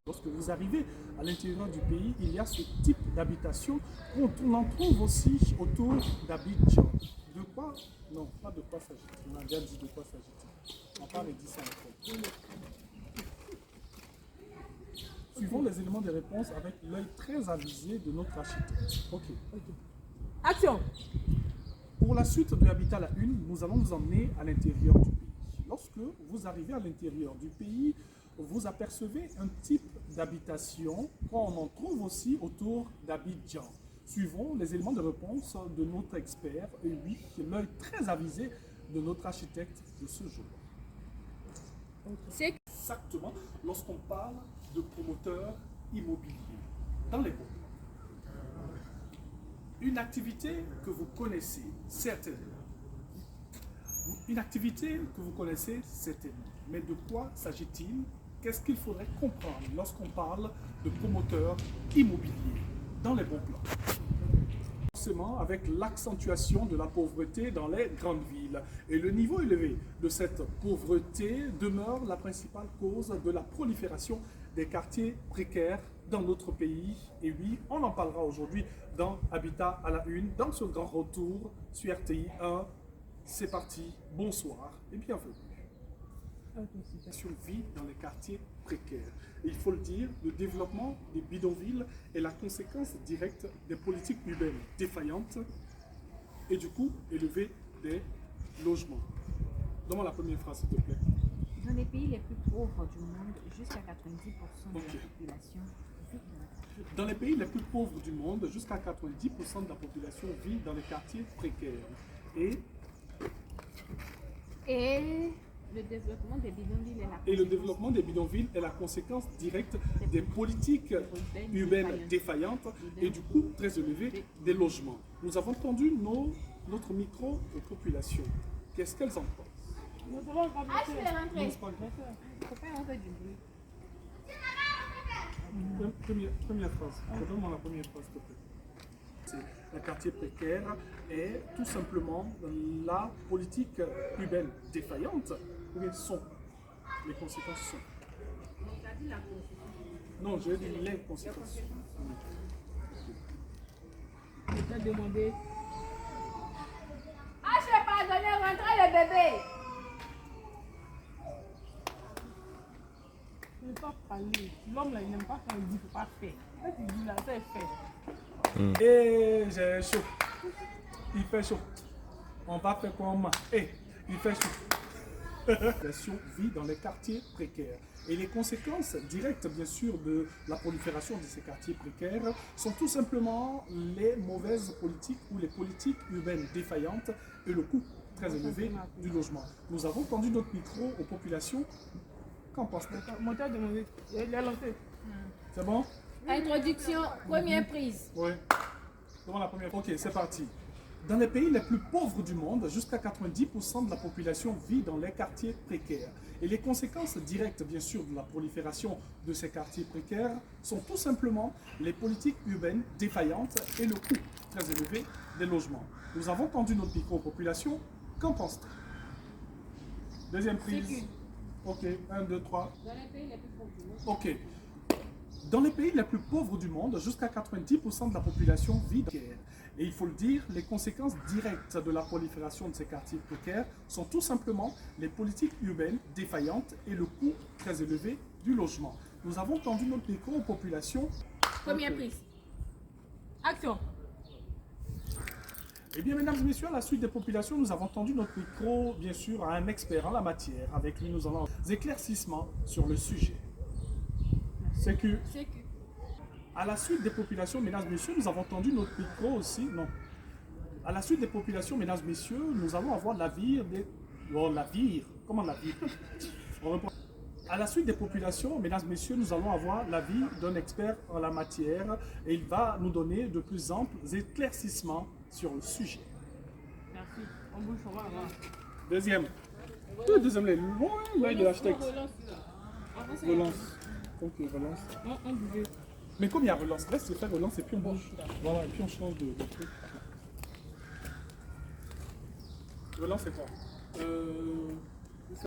Lorsque vous arrivez à l'intérieur du pays, il y a ce type d'habitation qu'on en trouve aussi autour d'Abidjan. De quoi? Non, pas de quoi s'agit-il. On a déjà dit de quoi s'agit-il. On parle et dit ça encore. Suivons les éléments de réponse avec l'œil très avisé de notre architecte. Ok. Action. Pour la suite de Habitat la Une, nous allons vous emmener à l'intérieur du pays. Lorsque vous arrivez à l'intérieur du pays, vous apercevez un type d'habitation qu'on en trouve aussi autour d'Abidjan. Suivons les éléments de réponse de notre expert, et oui, l'œil très avisé de notre architecte de ce jour. C'est Exactement lorsqu'on parle de promoteur immobilier dans les baux. Une activité que vous connaissez certainement. Une activité que vous connaissez certainement. Mais de quoi s'agit-il? Qu'est-ce qu'il faudrait comprendre lorsqu'on parle de promoteur immobilier dans les bons plans? Forcément avec l'accentuation de la pauvreté dans les grandes villes. Et le niveau élevé de cette pauvreté demeure la principale cause de la prolifération des quartiers précaires dans notre pays. Et oui, on en parlera aujourd'hui dans Habitat à la Une, dans ce grand retour sur RTI 1. C'est parti, bonsoir et bienvenue. Vit dans les quartiers précaires. Et il faut le dire, le développement des bidonvilles est la conséquence directe des politiques urbaines défaillantes et du coût élevé des logements. Donne-moi la première phrase, s'il te plaît. Dans les pays les plus pauvres du monde, jusqu'à 90% de la population vit dans les quartiers. Dans les pays les plus pauvres du monde, jusqu'à 90% de la population vit dans les quartiers précaires. Et le développement des bidonvilles est la conséquence directe des politiques urbaines défaillantes et du coût très élevé des logements. Nous avons tendu notre micro aux populations. Qu'est-ce qu'elles en pensent? Je vais rentrer. Faut pas rentrer du bruit. Première phrase. Donne-moi la première phrase, s'il te plaît. Le quartier précaire est tout simplement la politique urbaine défaillante, ou bien sont. Les conséquences sont. Non, je dis les conséquences. Je t'ai demandé. Ah, je vais pas donner rentrer le bébé. Je ne vais pas parler. L'homme là, il n'aime pas quand il dit qu'il ne faut pas faire. Quand il dit là, c'est fait. Et j'ai chaud. Il fait chaud. On va faire comment? Il fait chaud. La population vit dans les quartiers précaires. Et les conséquences directes, bien sûr, de la prolifération de ces quartiers précaires sont tout simplement les mauvaises politiques ou les politiques urbaines défaillantes et le coût très élevé du logement. Nous avons tendu notre micro aux populations. Qu'en pensez-vous? Moi, t'as demandé. Il a lancé. C'est bon? Introduction, première prise. Oui. Comment la première? Ok, c'est parti. Dans les pays les plus pauvres du monde, jusqu'à 90% de la population vit dans les quartiers précaires. Et les conséquences directes, bien sûr, de la prolifération de ces quartiers précaires sont tout simplement les politiques urbaines défaillantes et le coût très élevé des logements. Nous avons tendu notre micro aux populations. Qu'en penses-tu? Deuxième prise. Ok, 1, 2, 3. Dans les pays les plus pauvres du monde. Ok. Dans les pays les plus pauvres du monde, jusqu'à 90% de la population vit dans les quartiers précaires. Et il faut le dire, les conséquences directes de la prolifération de ces quartiers précaires sont tout simplement les politiques urbaines défaillantes et le coût très élevé du logement. Nous avons tendu notre micro aux populations. Première prise. Action. Eh bien, mesdames et messieurs, à la suite des populations, nous avons tendu notre micro, bien sûr, à un expert en la matière. Avec lui, nous allons des éclaircissements sur le sujet. Sécu. À la suite des populations, mesdames et messieurs, nous avons tendu notre micro aussi. Non. À la suite des populations, mesdames et messieurs, nous allons avoir l'avis des. Oh, l'avis. Comment l'avis? On reprend. À la suite des populations, mesdames et messieurs, nous allons avoir l'avis d'un expert en la matière et il va nous donner de plus amples éclaircissements sur le sujet. Merci. On bouge, on va voir. Deuxième. Le deuxième lait, loin, l'œil de l'architecte. Relance, là. Avant, c'est Relance. Donc relance. on buvait. Mais comme il y a relance, laisse le faire relance et puis on mange. Voilà, et puis on change de truc. Relance c'est quoi